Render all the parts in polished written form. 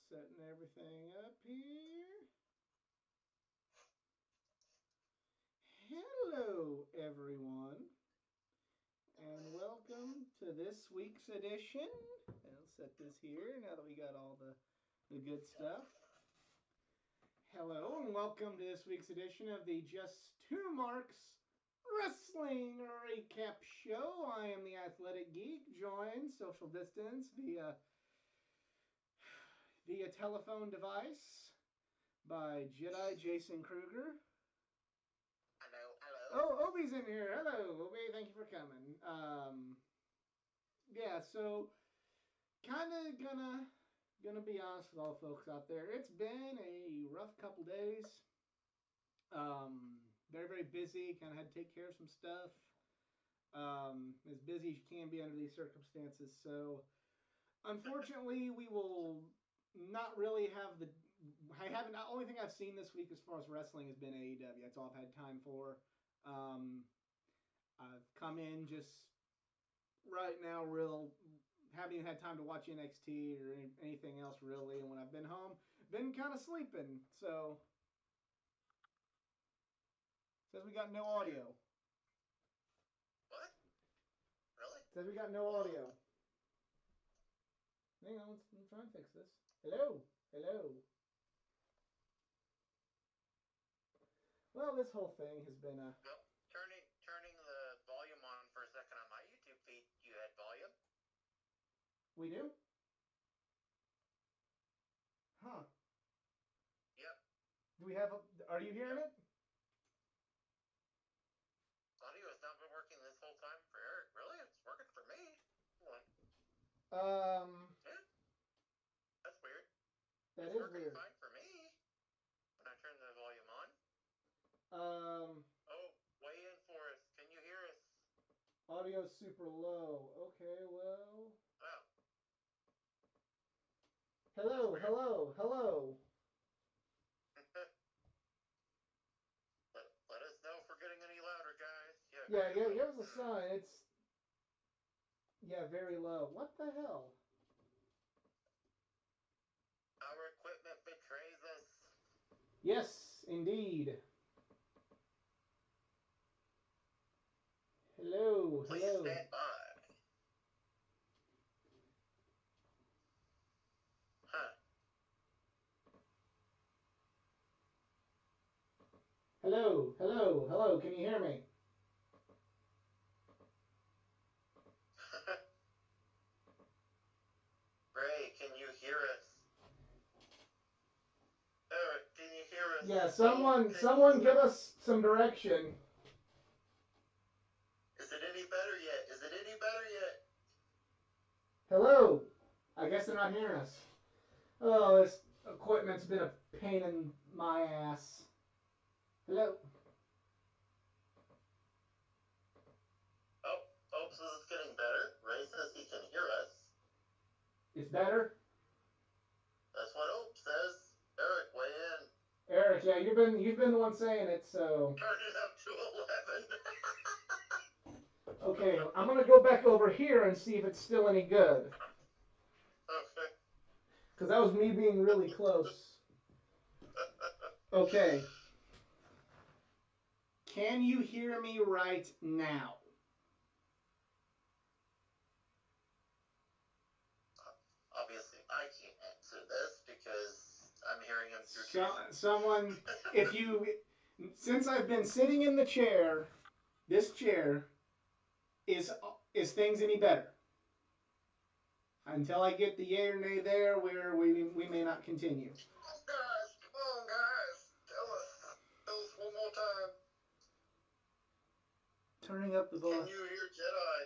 Setting everything up here. Hello, everyone, and welcome to this week's edition. I'll set this here now that we got all the good stuff. Hello, and welcome to this week's edition of the Just Two Marks Wrestling Recap Show. I am the Athletic Geek, joined social distance via telephone device by Jedi Jason Kruger. Hello. Oh, Obi's in here. Hello, Obi. Thank you for coming. Yeah. So, kind of gonna be honest with all folks out there. It's been a rough couple days. Very very busy. Kind of had to take care of some stuff. As busy as you can be under these circumstances. So, unfortunately, we will not really have the. I haven't. The only thing I've seen this week as far as wrestling has been AEW. That's all I've had time for. I've come in just right now, haven't even had time to watch NXT or anything else really. And when I've been home, been kind of sleeping. So says we got no audio. What? Really? Says we got no audio. Hang on, let's try and fix this. Hello. Well, this whole thing has been a. Well, turning the volume on for a second on my YouTube feed, you had volume. We do? Huh. Yep. Do we have are you hearing it? Audio has not been working this whole time for Eric. Really? It's working for me. Yeah. That's weird. That it's is working weird. fine for me when I turn the volume on. Oh, weigh in for us. Can you hear us? Audio's super low. Okay, well. Oh. Hello. Let us know if we're getting any louder, guys. Yeah, give us a sign. It's very low. What the hell? Our equipment betrays us. Yes, indeed. Hello. Please stand by. Huh. Hello. Can you hear me? Ray, can you hear us? Eric, can you hear us? Yeah, someone give us some direction. Is it any better yet? Hello. I guess they're not hearing us. Oh, this equipment's been a pain in my ass. Hello. Oh, so it's getting better. Ray says he can hear us. It's better? That's what Ope says. Eric, weigh in. Eric, yeah, you've been the one saying it, so. Turn it up to 11. Okay, I'm gonna go back over here and see if it's still any good. Okay. Because that was me being really close. Okay. Can you hear me right now? Obviously, I can't answer this because I'm hearing him through someone, since I've been sitting in the chair, this chair, is things any better? Until I get the yay or nay there, where we may not continue. Come on, guys. Tell us one more time. Turning up the volume. Can you hear Jedi?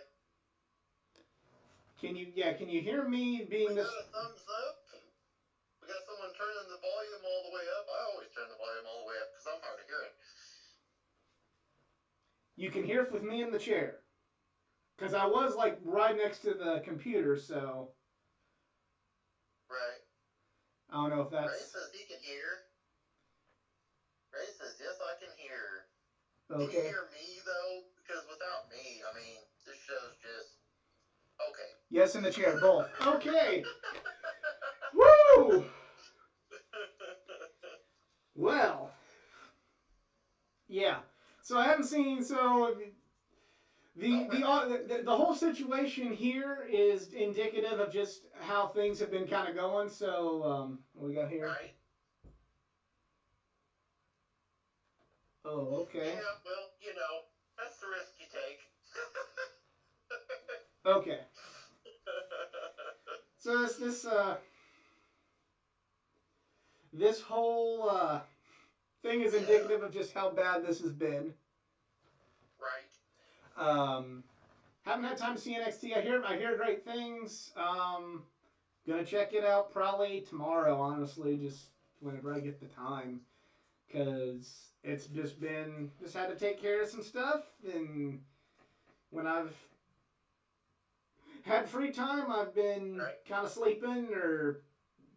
Can you hear me being this? We got a thumbs up. We got someone turning the volume all the way up. I always turn the volume all the way up because I'm hard of hearing. You can hear with me in the chair. Because I was like right next to the computer, so. Right. I don't know if that's. Ray says he can hear. Ray says, yes, I can hear. Okay. Can you hear me, though? Because without me, I mean, this show's just. Okay. Yes, in the chair, both. Okay. Woo! Well, yeah. So I haven't seen. So the whole situation here is indicative of just how things have been kind of going. So what we got here? Right? Oh, okay. Yeah, well, that's the risk you take. Okay. So this whole thing is Yeah, indicative of just how bad this has been. right. Um, haven't had time to see NXT. I hear great things. Gonna check it out probably tomorrow. Honestly, just whenever I get the time, because it's just had to take care of some stuff, and when I've had free time, I've been Right. kind of sleeping or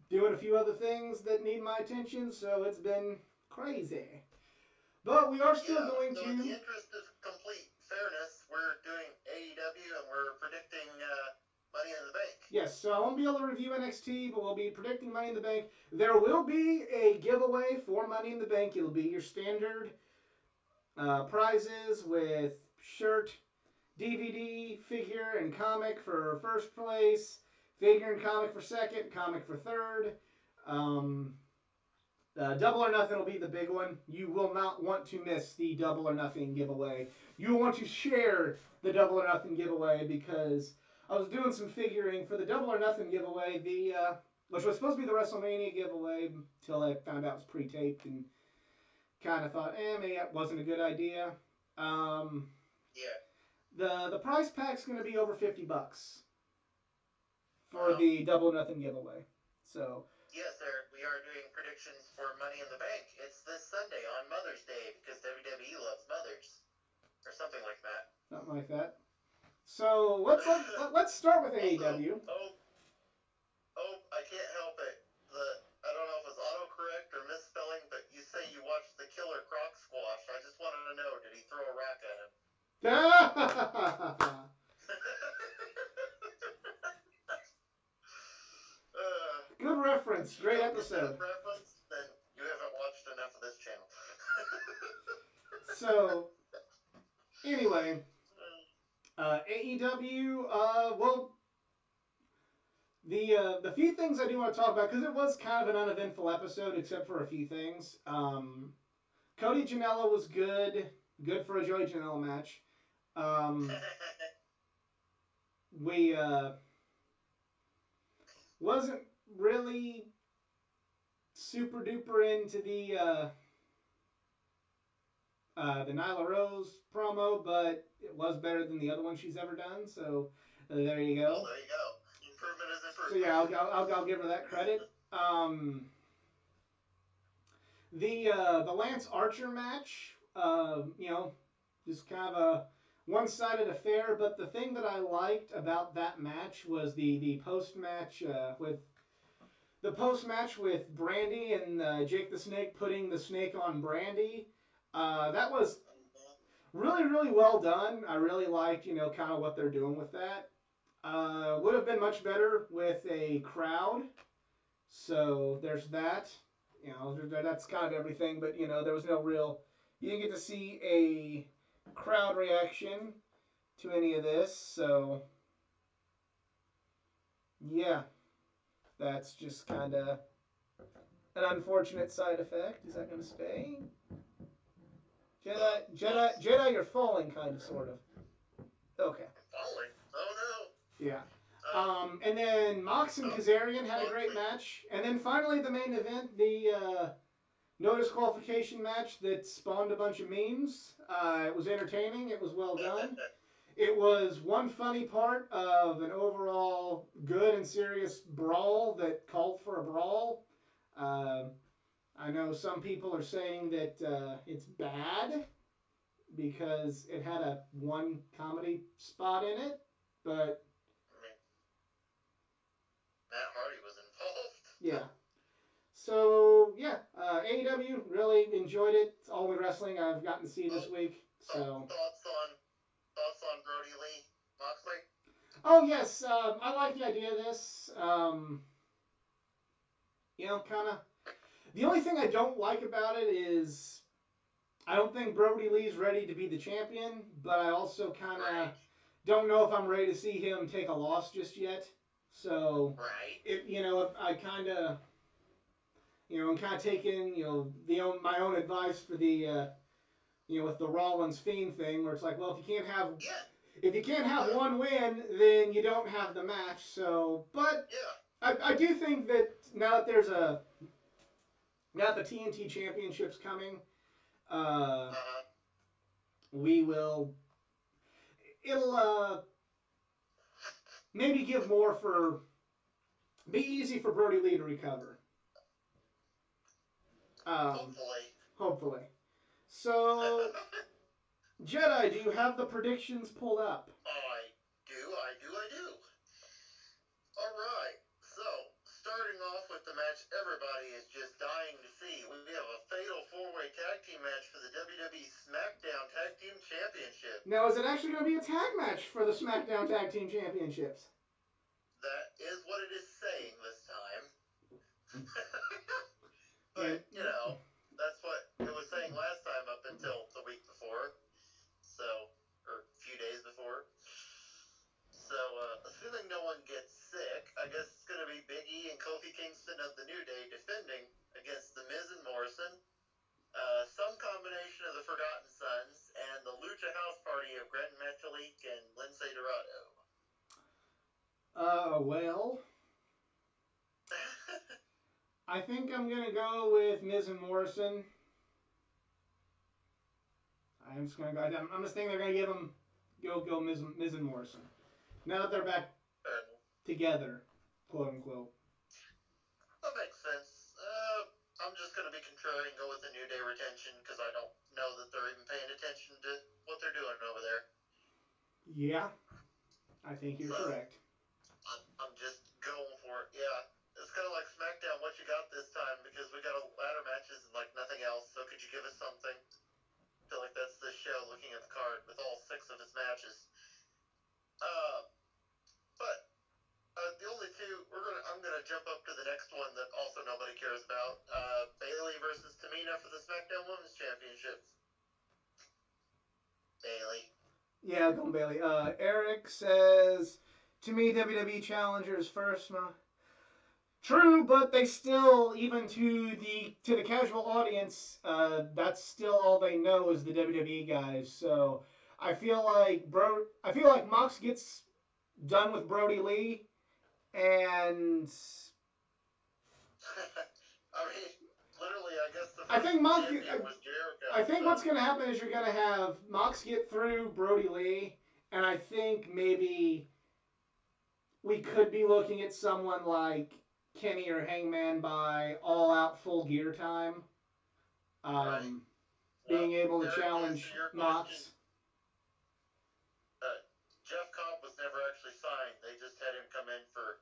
doing a few other things that need my attention. So it's been crazy. But we are still Yeah, going so in the to. interest of complete fairness, we're doing AEW and we're predicting Money in the Bank. Yes, so I won't be able to review NXT, but we'll be predicting Money in the Bank. There will be a giveaway for Money in the Bank. It'll be your standard prizes with shirt, DVD, figure, and comic for first place, figure and comic for second, comic for third. Um, Double or Nothing will be the big one. You will not want to miss the Double or Nothing giveaway. You will want to share the Double or Nothing giveaway because I was doing some figuring for the Double or Nothing giveaway, which was supposed to be the WrestleMania giveaway until I found out it was pre-taped and kind of thought, maybe that wasn't a good idea. Um, Yeah. the price pack's going to be over $50 for Wow. the Double or Nothing giveaway. So Yes, sir. We are doing predictions for Money in the Bank. It's this Sunday on Mother's Day because WWE loves mothers, or something like that. something like that. So let's start with Also, AEW. I can't help it. I don't know if it's autocorrect or misspelling, but you say you watched the Killer Croc squash. I just wanted to know, did he throw a rock at him? Good reference. If you Great don't get episode. that reference, then you haven't watched enough of this channel. So anyway, AEW. Well, the few things I do want to talk about because it was kind of an uneventful episode, except for a few things. Cody Janela was good for a Joey Janela match. We wasn't really super duper into the Nyla Rose promo, but it was better than the other one she's ever done. So there you go. Well, there you go. Improvement is improvement. So yeah, I'll give her that credit. The Lance Archer match, just kind of a one-sided affair. But the thing that I liked about that match was the post match with Brandy and Jake the Snake putting the snake on Brandy. That was really, really well done. I really liked, kind of what they're doing with that. Would have been much better with a crowd. So there's that. That's kind of everything. But there was no real. You didn't get to see a crowd reaction to any of this. So yeah, that's just kind of an unfortunate side effect. Is that going to stay? Jedi, you're falling, kind of, sort of. Okay. Falling? Oh no. Yeah. And then Mox and Kazarian had a great match. And then finally the main event, the no disqualification match that spawned a bunch of memes. It was entertaining. It was well done. It was one funny part of an overall good and serious brawl that called for a brawl. I know some people are saying that it's bad because it had a one comedy spot in it, but Matt Hardy was involved. Yeah. So yeah, AEW really enjoyed it. It's all the wrestling I've gotten to see this week. So thoughts on Brody Lee Moxley? Oh yes, I like the idea of this. Kind of The only thing I don't like about it is I don't think Brody Lee's ready to be the champion, but I also kind of Right. don't know if I'm ready to see him take a loss just yet. So, Right. if I kind of, and kind of taking, my own advice for the, with the Rollins Fiend thing, where it's like, well, Yeah. if you can't have one win, then you don't have the match. So, but Yeah. I do think that now that the TNT Championship's coming, Uh-huh. we will. It'll maybe give more for. Be easy for Brody Lee to recover. Um, Hopefully. hopefully. So, Jedi, do you have the predictions pulled up? I do. All right. So, starting off with the match everybody is just dying to see, we have a fatal four-way tag team match for the WWE SmackDown Tag Team Championship. Now, is it actually going to be a tag match for the SmackDown Tag Team Championships? That is what it is saying this time. But, that's what it was saying last time up until the week before. So, or a few days before. So, assuming no one gets sick, I guess it's going to be Big E and Kofi Kingston of the New Day defending against The Miz and Morrison, some combination of the Forgotten Sons, and the Lucha House Party of Gretchen Metalik and Lince Dorado. Well, I think I'm going to go with Miz and Morrison. I'm just going to go. I'm just thinking they're going to give them go Miz and Morrison. Now that they're back together, quote unquote. That makes sense. I'm just going to be contrary and go with the New Day retention because I don't know that they're even paying attention to what they're doing over there. Yeah, I think you're correct. I'm just going for it. Yeah, it's kind of like SmackDown. What you got this time? Because we got a ladder matches and like nothing else. So could you give us something? I feel like that's this show looking at the card with all 6 of its matches. But the only two I'm gonna jump up to the next one that also nobody cares about. Bayley versus Tamina for the SmackDown Women's Championship. Bayley. Yeah, going Bayley. Eric says, to me, WWE Challengers first. True, but they still, even to the casual audience, that's still all they know is the WWE guys. So I feel like Mox gets done with Brody Lee, and I mean, literally, I guess the I first think Mox. champion was Jericho. I think what's going to happen is you're going to have Mox get through Brody Lee, and I think maybe we could be looking at someone like Kenny or Hangman by All Out Full Gear time. Right. Being able to challenge Mox. Jeff Cobb was never actually signed. They just had him come in for.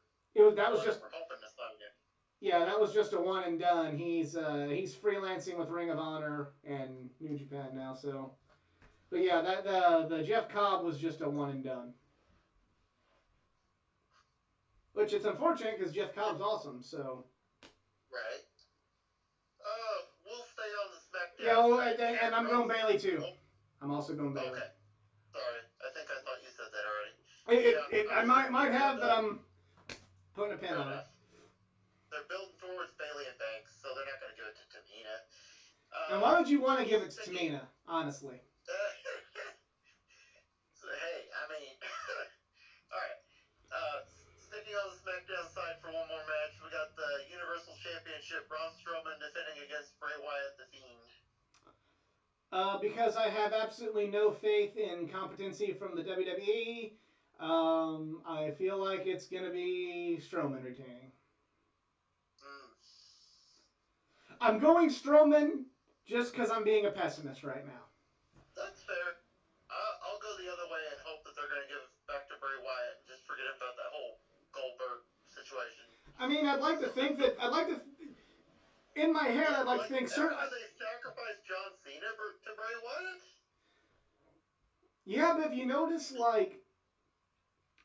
That was just. We're hoping to sign him. Yeah, that was just a one and done. He's freelancing with Ring of Honor and New Japan now. So, but yeah, that the Jeff Cobb was just a one and done. Which it's unfortunate because Jeff Cobb's awesome. So. Right. We'll stay on the SmackDown. Yeah, well, and I'm going Bayley too. I'm also going Bayley. Okay. Sorry, I think I thought you said that already. I might have, but I'm putting a pin on it. They're building towards Bayley and Banks, so they're not going to give it to Tamina. And why would you want to give it to Tamina, honestly? So, hey, I mean, all right. Sticking on the SmackDown side for one more match, we got the Universal Championship, Braun Strowman defending against Bray Wyatt, The Fiend. Because I have absolutely no faith in competency from the WWE, I feel like it's going to be Strowman retaining. I'm going Strowman just because I'm being a pessimist right now. That's fair. I'll go the other way and hope that they're going to give it back to Bray Wyatt and just forget about that whole Goldberg situation. I mean, I'd like to think that in my head, I'd like to think certainly they sacrificed John Cena to Bray Wyatt. Yeah, but if you notice, like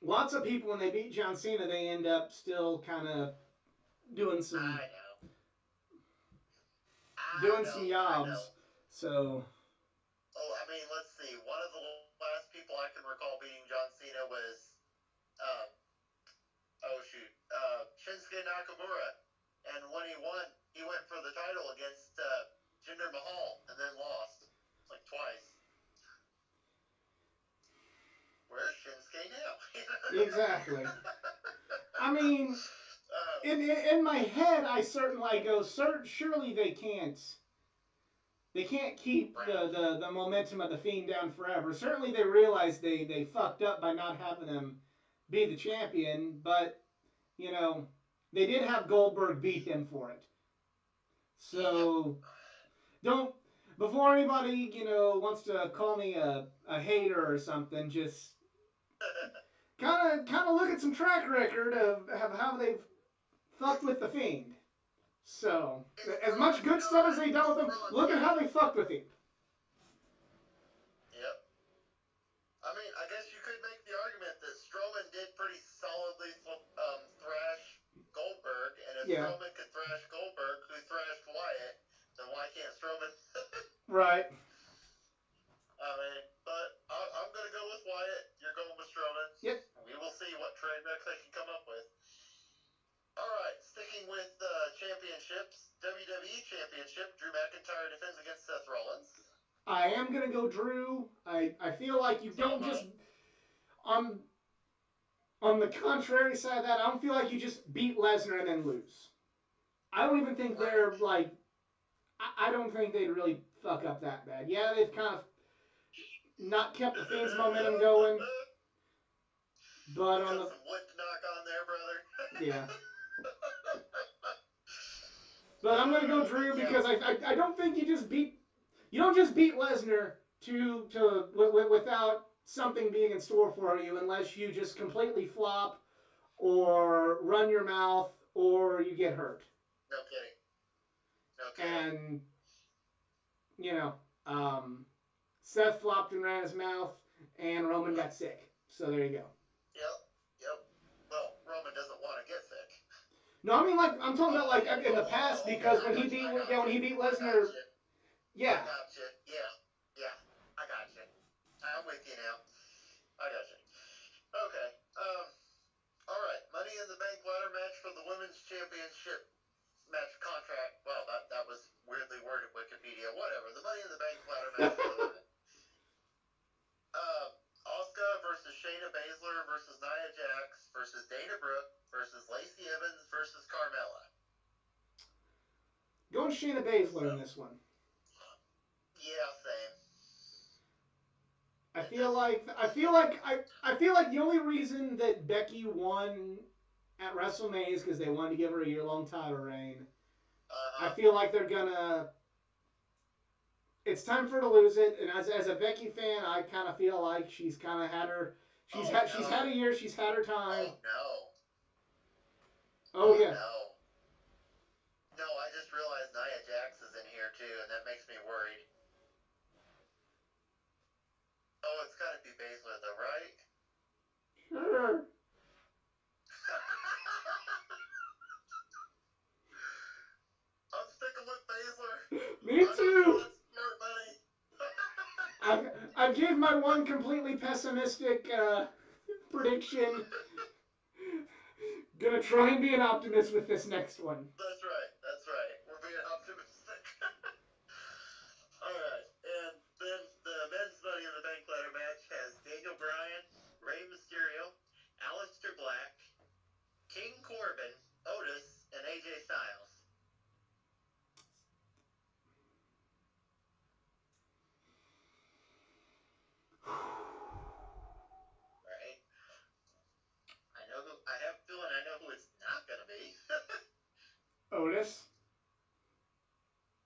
lots of people when they beat John Cena, they end up still kind of doing some. I know. doing some yobs. So. Oh, I mean, let's see. One of the last people I can recall beating John Cena was, um, Shinsuke Nakamura. And when he won, he went for the title against Jinder Mahal and then lost like twice. Where's Shinsuke now? Exactly. I mean, in my head, I certainly go, surely they can't. They can't keep the momentum of the Fiend down forever. Certainly, they realize they fucked up by not having him be the champion, but you know, they did have Goldberg beat him for it. So don't, before anybody wants to call me a hater or something, just kind of look at some track record of how they've fucked with the Fiend. So as much good stuff as they done with him, look at how they fucked with him. Yep. I mean, I guess you could make the argument that Strowman did pretty solidly thrash Goldberg, and if Strowman could thrash Goldberg, who thrashed Wyatt, then why can't Strowman? Right. I mean, but I'm going to go with Wyatt. You're going with Strowman. Yep. We will see what train wrecks they can come up with. All right, sticking with championships, WWE Championship, Drew McIntyre defends against Seth Rollins. I am going to go Drew. I feel like you don't just... On the contrary side of that, I don't feel like you just beat Lesnar and then lose. I don't even think they're like... I don't think they'd really fuck up that bad. Yeah, they've kind of not kept the Fiend's momentum going. But on the... some wood to knock on there, brother. Yeah. But I'm going to go Drew because I don't think you just beat... You don't just beat Lesnar without something being in store for you unless you just completely flop or run your mouth or you get hurt. No kidding. And, Seth flopped and ran his mouth and Roman got sick. So there you go. Yep. Well, Roman doesn't want to get sick. No, I mean, like, I'm talking about, like, in the past because when he beat Lesnar... Yeah. I got you. Yeah. I got you. I'm with you now. I got you. Okay. All right. Money in the Bank ladder match for the Women's Championship match contract. Well, that was weirdly worded, Wikipedia. Whatever. The Money in the Bank ladder match for the women. Asuka versus Shayna Baszler versus Nia Jax versus Dana Brooke versus Lacey Evans versus Carmella. Going Shayna Baszler in this one. Yeah, same. I feel like the only reason that Becky won at WrestleMania is because they wanted to give her a year-long title reign. I feel like they're gonna. It's time for her to lose it, and as a Becky fan, I kind of feel like she's kind of had her. She's had a year. She's had her time. Oh yeah. No, I just realized Nia Jax is in here too, and that makes me worried. Oh, it's got to be Baszler though, right? Sure. I'm sticking with Baszler. Me too. Smart money. I gave my one completely pessimistic prediction. Gonna try and be an optimist with this next one. That's right. We're being optimistic. All right, and then the men's Money in the Bank ladder match has Daniel Bryan, Rey Mysterio, Aleister Black, King Corbin, Otis, and AJ Styles. Right. I have a feeling I know who it's not going to be. Otis?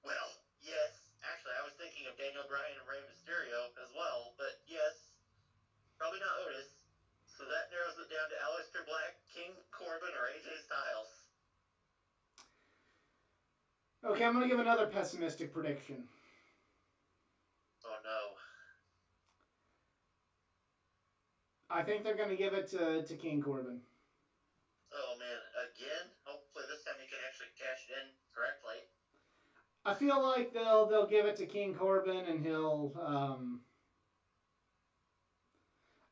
Well, yes. Actually, I was thinking of Daniel Bryan and Rey Mysterio as well, but yes, probably not Otis. So that narrows it down to Aleister Black, King Corbin, or AJ Styles. Okay, I'm going to give another pessimistic prediction. Oh, no. I think they're going to give it to King Corbin. Oh, man. Again? Hopefully this time you can actually cash it in correctly. I feel like they'll give it to King Corbin, and he'll.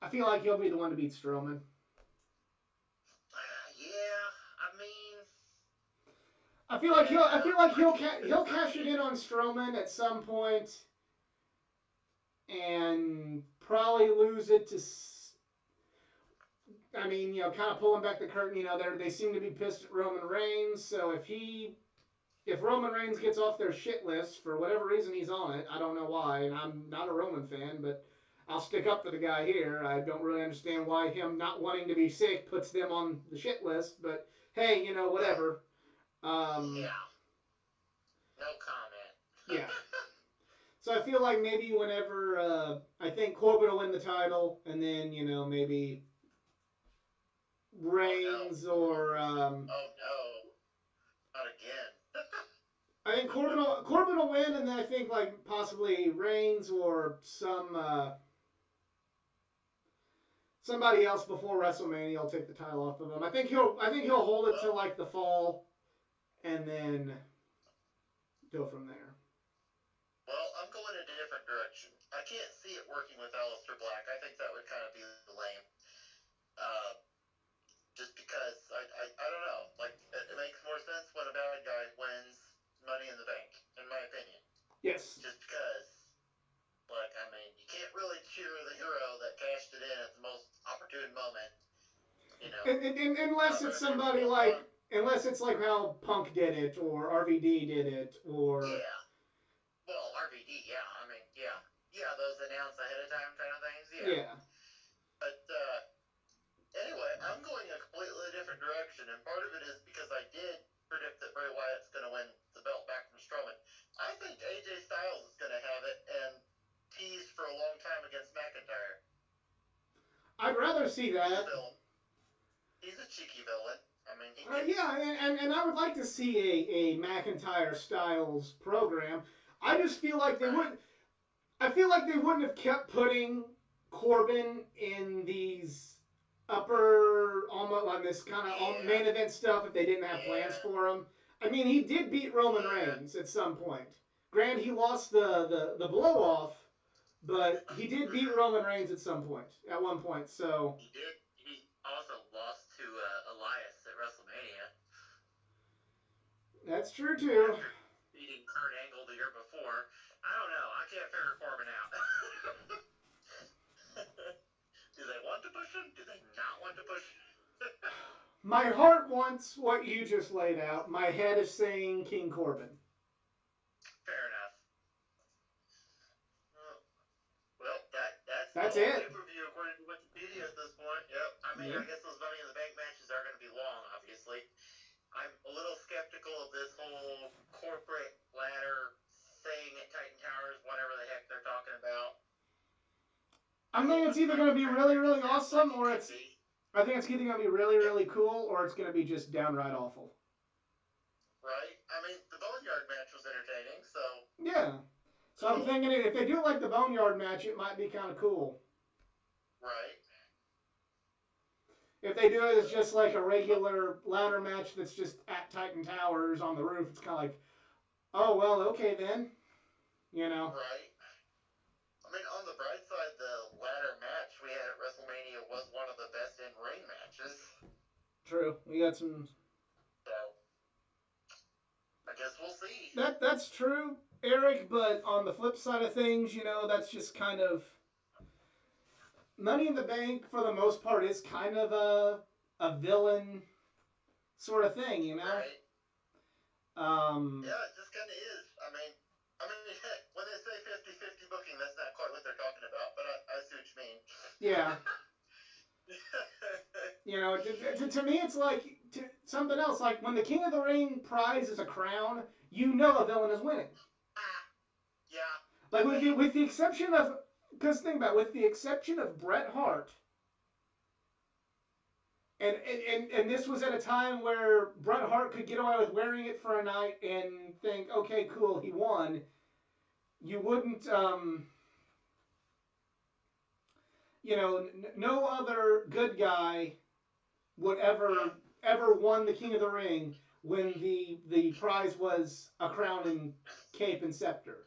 I feel like he'll be the one to beat Strowman. Yeah, I mean, I feel like he'll cash it in on Strowman at some point, and probably lose it to. I mean, kind of pulling back the curtain. They seem to be pissed at Roman Reigns. So if Roman Reigns gets off their shit list for whatever reason he's on it, I don't know why, and I'm not a Roman fan, but I'll stick up for the guy here. I don't really understand why him not wanting to be sick puts them on the shit list, but hey, whatever. yeah, no comment. Yeah. So I feel like maybe whenever I think Corbin will win the title, and then maybe Reigns or Oh no, not again. I think Corbin will win, and then I think like possibly Reigns or somebody else before WrestleMania will take the title off of him. I think he'll hold it till like the fall, and then go from there. Well, I'm going a different direction. I can't see it working with Aleister Black. I think that would kind of be lame. Uh, just because I don't know. Like it makes more sense when a bad guy wins Money in the Bank, in my opinion. Yes. Just because, like, I mean, you can't really cheer the hero that cashed it in at the most opportune moment. Unless it's somebody unless it's like how Punk did it or RVD did it or yeah. Well, RVD, yeah. I mean, yeah, those announced ahead of time kind of things, yeah. But anyway, I'm going a completely different direction, and part of it is because I did predict that Bray Wyatt's going to win the belt back from Strowman. I think AJ Styles is going to have it and tease for a long time against McIntyre. I'd rather see that. He's a cheeky villain. I mean, and I would like to see a McIntyre Styles program. I just feel like they wouldn't. I feel like they wouldn't have kept putting Corbin in these upper, almost on this kind of main event stuff if they didn't have plans for him. I mean, he did beat Roman Reigns at some point. Granted, he lost the blow off, but he did beat Roman Reigns at one point. So he did. He also lost to Elias at WrestleMania. That's true too. After beating Kurt Angle the year before. I don't know. I can't figure Corbin out. Do they want to push him? Do they not want to push him? My heart wants what you just laid out. My head is saying King Corbin. Fair enough. Well, that's the it. Pay-per-view according to Wikipedia at this point. Yep. I mean, I guess those Money in the Bank matches are going to be long, obviously. I'm a little skeptical of this whole corporate ladder thing at Titan Towers, whatever the heck they're talking about. I think it's either going to be really, really awesome, or I think it's either going to be really, really cool, or it's going to be just downright awful. Right? I mean, the Boneyard match was entertaining, so... Yeah. So I'm thinking if they do like the Boneyard match, it might be kind of cool. Right. If they do it as just like a regular ladder match that's just at Titan Towers on the roof, it's kind of like, oh, well, okay then. Right. I mean, on the bright side, the ladder match we had at WrestleMania was one of the best in-ring matches. True. We got some... So, I guess we'll see. That's true, Eric, but on the flip side of things, that's just kind of... Money in the Bank, for the most part, is kind of a villain sort of thing, Right. Yeah, it just kind of is. I mean, heck, when they say 50-50 booking, that's not quite what they're talking about, but I see what you mean. Yeah. To me, it's like something else. Like when the King of the Ring prize is a crown, a villain is winning. Yeah. Like with the exception of, because think about it, with the exception of Bret Hart, and this was at a time where Bret Hart could get away with wearing it for a night and think, okay, cool, he won. You wouldn't, no other good guy would ever won the King of the Ring when the prize was a crown cape and scepter.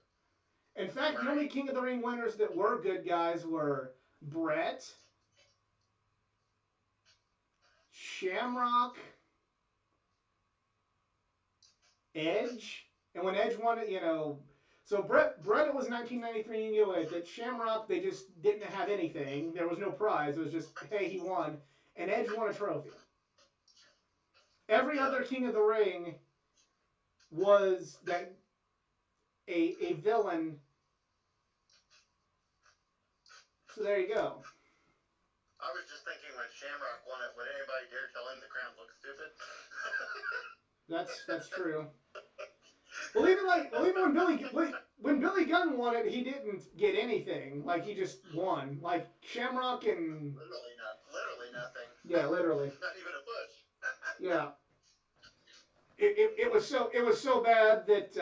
In fact, the only King of the Ring winners that were good guys were Brett, Shamrock, Edge, and when Edge won it, so Brett it was 1993 in UA. That Shamrock, they just didn't have anything. There was no prize. It was just, hey, he won, and Edge won a trophy. Every other King of the Ring was that a villain. So there you go. I was just thinking when Shamrock won it, would anybody dare tell him the crown looks stupid? That's true. Well, even when Billy Gunn won it, he didn't get anything. Like, he just won. Like Shamrock and literally nothing. Yeah, literally. Not even a push. Yeah. It was so bad that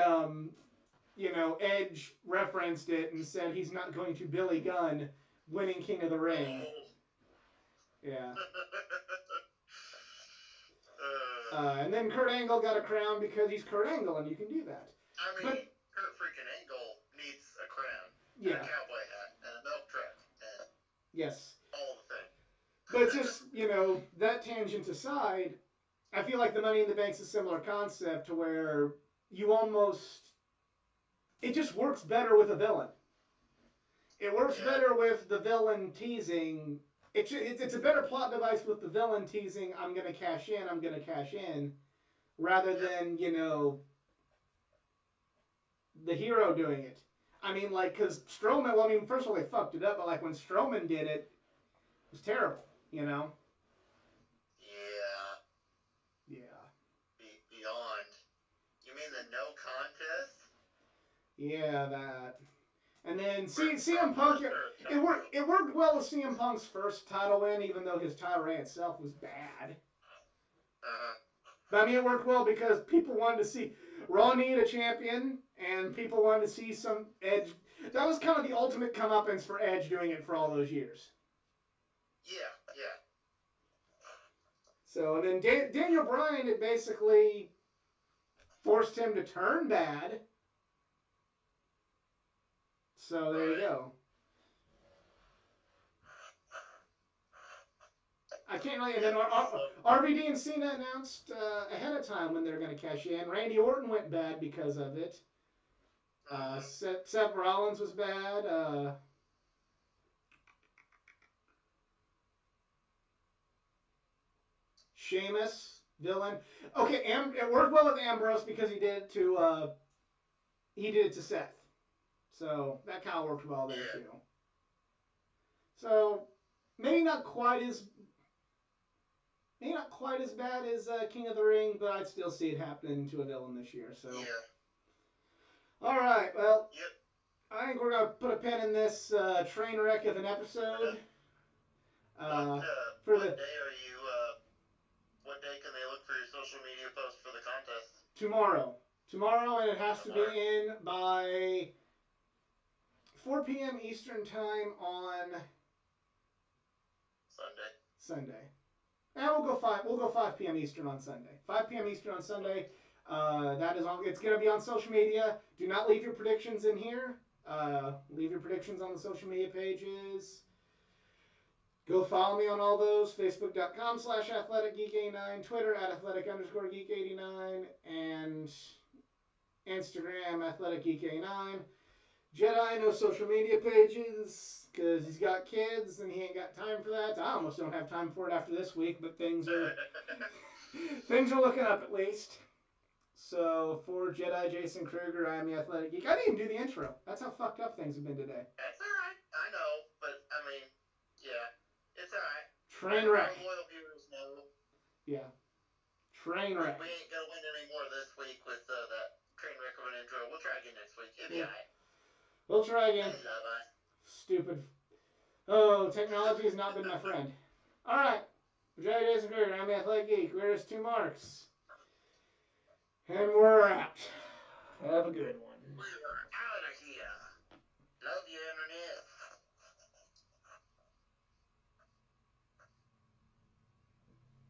Edge referenced it and said he's not going to Billy Gunn winning King of the Ring. Yeah. And then Kurt Angle got a crown because he's Kurt Angle, and you can do that. I mean, Kurt freaking Angle needs a crown, and a cowboy hat, and a milk truck, and yes, all the things. But it's just, that tangent aside, I feel like the Money in the Bank's a similar concept to where it just works better with a villain. It works better with the villain teasing. It's a better plot device with the villain teasing, I'm going to cash in, rather than, the hero doing it. I mean, because Strowman, first of all, they fucked it up, but, when Strowman did it, it was terrible, Yeah. Beyond. You mean the no contest? Yeah, that. And then CM Punk, it worked well with CM Punk's first title win, even though his title reign itself was bad. But it worked well because people wanted to see Raw needed a champion, and people wanted to see some Edge. That was kind of the ultimate comeuppance for Edge doing it for all those years. Yeah. So, and then Daniel Bryan, it basically forced him to turn bad. So there you go. I can't really. And then RVD and Cena announced ahead of time when they're going to cash in. Randy Orton went bad because of it. Seth Rollins was bad. Sheamus, villain. Okay, it worked well with Ambrose because he did it to Seth. So that kind of worked well there too. So maybe not quite as bad as King of the Ring, but I'd still see it happening to a villain this year. So all right, well, I think we're gonna put a pin in this train wreck of an episode. What day can they look for your social media post for the contest? Tomorrow, and it has to be in by 4 p.m. Eastern time on Sunday. And we'll go 5 p.m. Eastern on Sunday. 5 p.m. Eastern on Sunday. It's going to be on social media. Do not leave your predictions in here. Leave your predictions on the social media pages. Go follow me on all those. Facebook.com/AthleticGeek89, Twitter @Athletic_Geek89, and Instagram AthleticGeek89. Jedi, no social media pages because he's got kids and he ain't got time for that. I almost don't have time for it after this week, but things are looking up at least. So for Jedi Jason Kruger, I am the Athletic Geek. I didn't even do the intro. That's how fucked up things have been today. That's all right. I know, but yeah, it's all right. Train wreck. Our loyal viewers know. Yeah. Train wreck. We ain't gonna win any more this week with that train wreck of an intro. We'll try again next week. It'll be all right. We'll try again. Stupid. Oh, technology has not been my friend. All right. Jedi Jason Kruger, I'm the Athletic Geek. Where's 2 marks? And we're out. Have a good one.